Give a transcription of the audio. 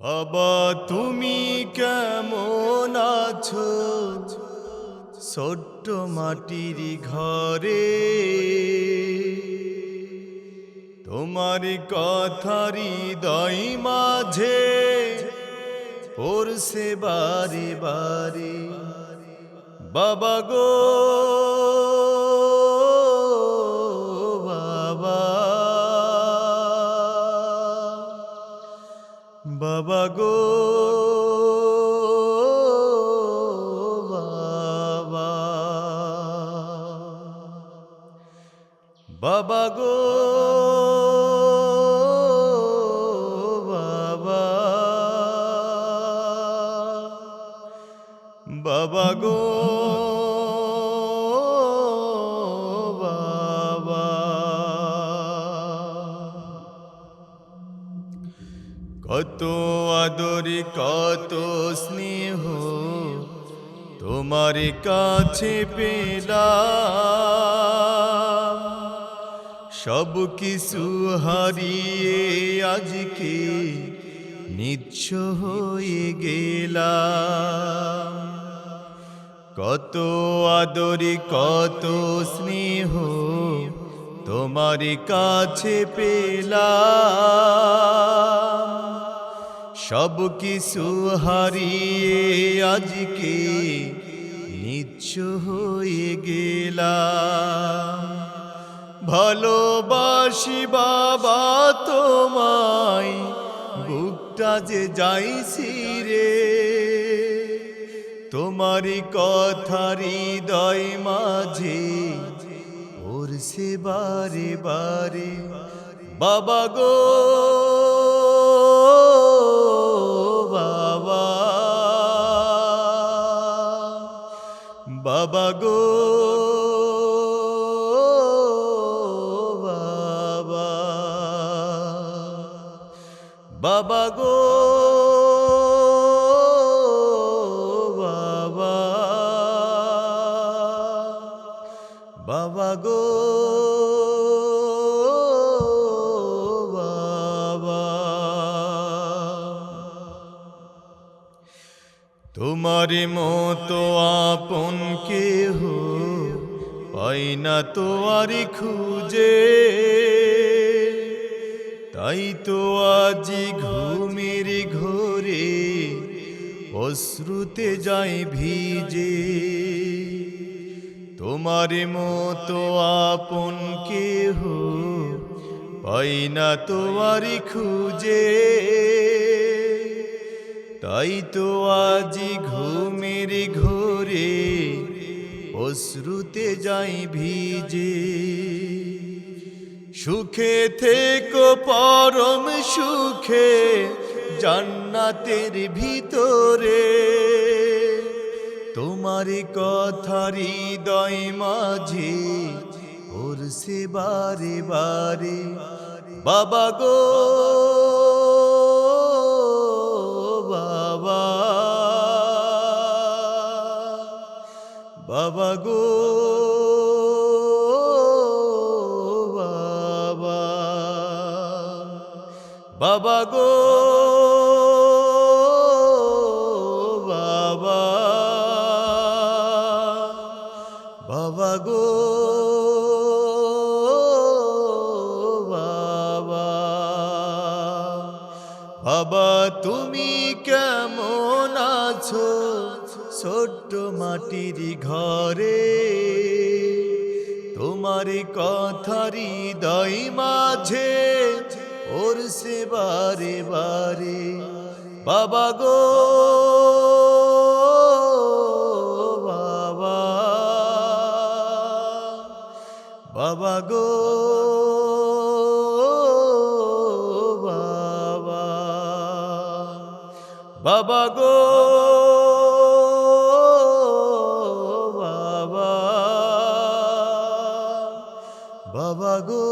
বাবা তুমি কেমন আছো ছোট্ট মাটির ঘরে তোমার কথার হৃদয় মাঝে পড়ছে বারে বারে বাবা গো বাবা বাবা গো বাবা বাবা গো বাবা বাবা গো বাবা কত আদর কত স্নেহ তোমার কাছে পেলাম সব কিছু হারিয়ে আজকে নিঃস্ব হয়ে গেলাম কত আদর কত স্নেহ তোমার কাছে পেলাম সব কিছু হারিয়ে আজকে নিঃস্ব হয়ে গেলাম ভালোবাসি বাবা তোমায় বুকটা যে যাইছি রে তোমারই কথার হৃদয় মাঝে পড়ছে বারে বারে বাবা গো বাবা বাবা গো বাবা বাবা গো বাবা বাবা গো বাবা তোমার মতো আপন কেহ পাই না তো আর খুঁজে তাই তো আজি ঘুমের ঘোরে অশ্রুতে যায় ভিজে তোমার মতো আপন কেহ পাই না তো আর খুঁজে তাই তো আজি ঘুমের ঘোরে অশ্রুতে যাই ভিজে সুখে থেকো পরম সুখে জান্নাতের ভিতরে তোমার কথার হৃদয় মাঝে পড়ছে বারে বারে বাবা গো বাবা বাবা গো বাবা বাবা গো বাবা বাবা গো বাবা বাবা তুমি কেমন আছো ছোট্ট মাটির ঘরে তোমার কথার হৃদয় মাঝে পড়ছে বারে বারে বাবা গো বাবা বাবা গো বাবা বাবা গো বাবা বাবা গো